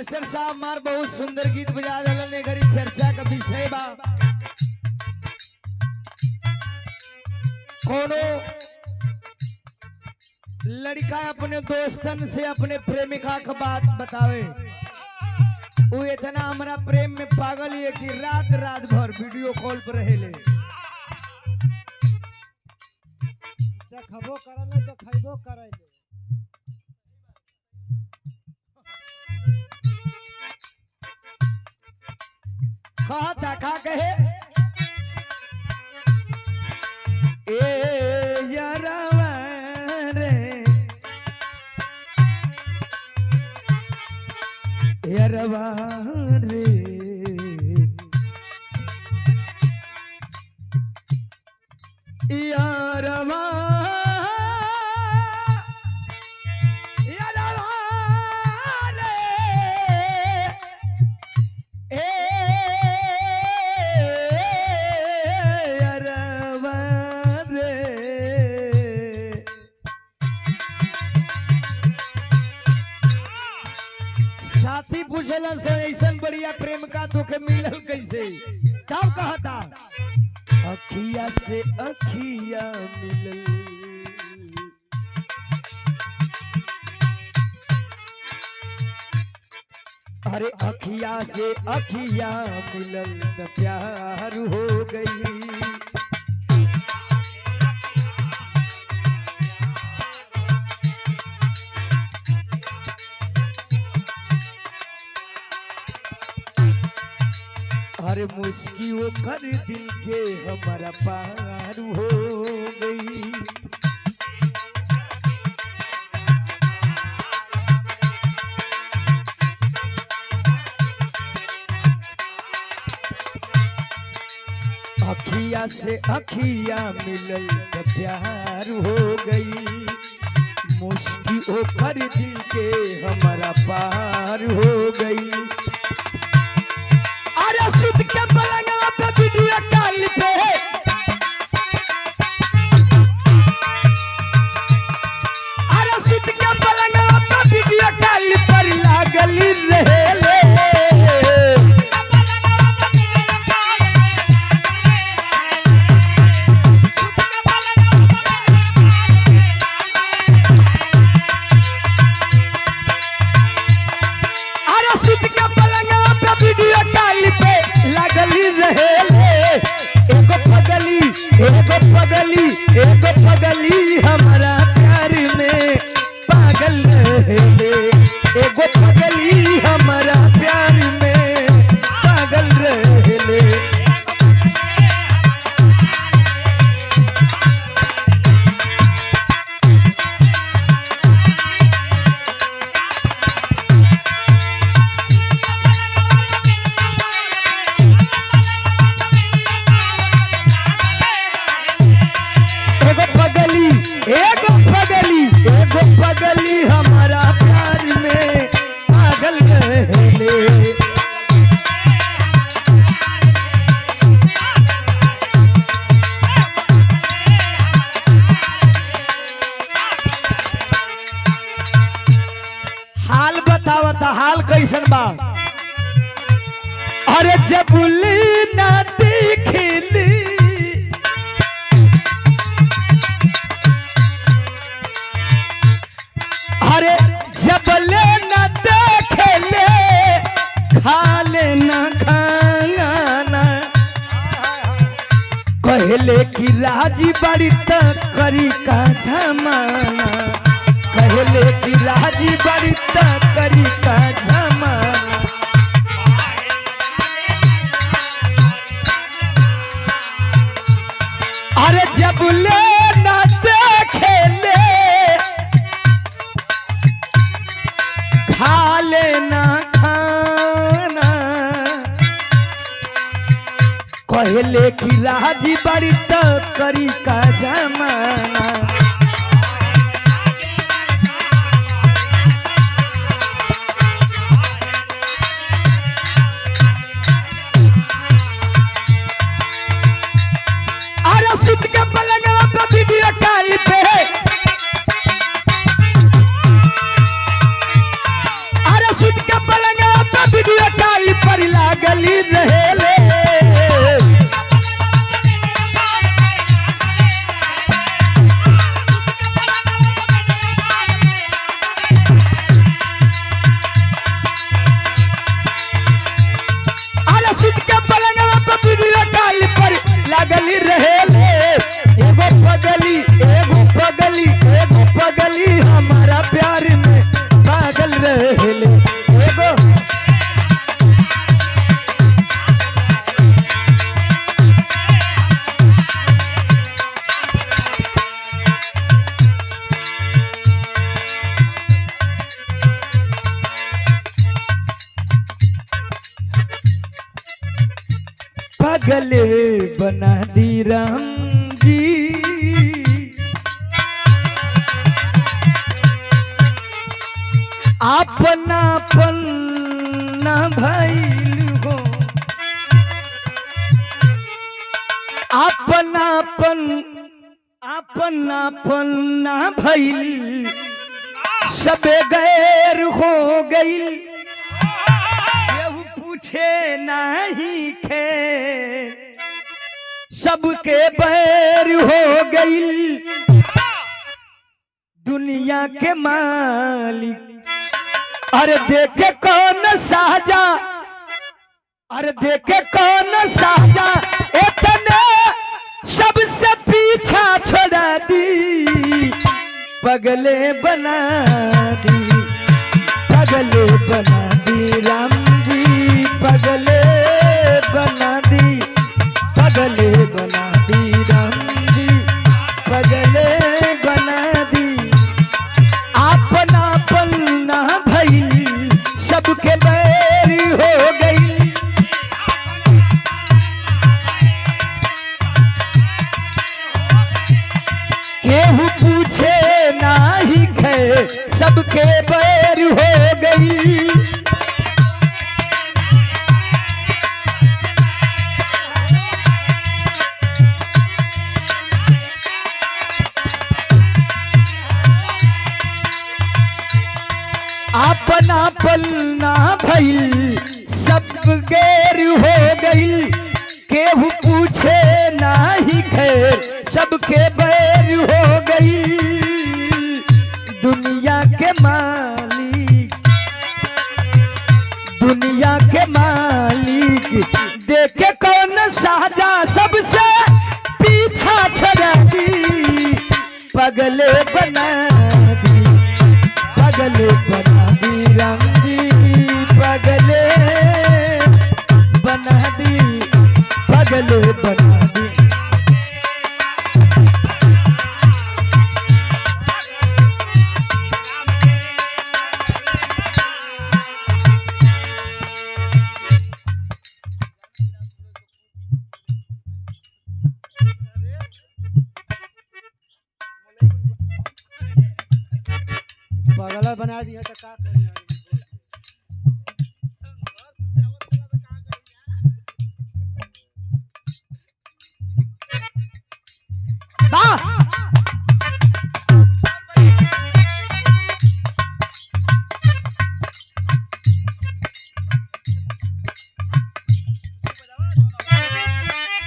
Master साहब मार बहुत सुंदर गीत बजा दिले घड़ी चर्चा का विषय बा कोनो लड़का अपने दोस्तन से अपने प्रेमिका का बात बतावे वो इतना हमारा प्रेम में पागल है कि रात रात भर वीडियो कॉल पर रहेले देखबो करले देखैबो करले कहता का कहे ए यारवा रे यारवा रे यारवा साथी पूछलन से ऐसा बढ़िया प्रेम का तोके मिलल कैसे तब कहता अखिया से अखिया मिलल अरे अखिया से अखिया मिलल तो प्यार हो गई अरे मुस्की वो कर दिल के हमारा पार हो गई अखिया से अखिया मिलल तो प्यार हो गई मुस्की वो कर दिल के हमारा पार हो गई सुत के पलंगवा पे वीडियो कॉल पे अरे सुत के पलंगवा पे वीडियो कॉल पर लागल रहेले अरे सुत के पलंगवा पे वीडियो कॉल पे एगो पगली हमारा प्यार में पागल रहेले एगो पगली हमारा प्यार में पागल रहेले एगो पगली हमारा प्यार में पागल रहेले हाल बतावता हाल कैसन बा अरे जब ना देखली अरे जबले न देखेले खाले न खाना कहले कि राजी बड़ी तक करी का जमाना कहले कि राजी बड़ी तक करी का जमाना अरे जबले न देखेले खाले ना खाना कहले कि राजी बड़ी तक करी का जमाना अरे सुत के पलंगवा पे वीडियो कॉल पे अरे सुत के पलंगवा पगले बना दी राम जी। अपनापन ना भइल हो, अपनापन ना भइल, सबे गैर हो गई। केहू पूछे नहीं खे, सबके बैर हो गई। दुनिया के मालिक अरे देखे कौन साजा, अरे देखे कौन साजा, इतने सबसे पीछा छोड़ा दी। पगले बना दी, पगले बना दी राम जी। पगले बना दी, पगले बना दी राम जी। पगले बना दी, अपनापन ना भइल, सबके बैर हो गई। केहू पूछे नाही खे, सबके बैर हो गई। अपनापन ना भइल, सब गैर हो गई। केहू पूछे नाही खैर, सबके बैर हो गई। दुनिया के मालिक, दुनिया के मालिक, देखे कौन साजा, सबसे पीछा छोड़ा दी। पगले बना दी, पगले बना दी राम जी। पगले बना दी, पगले बना दी। पगला बना दिया तो का करी वाह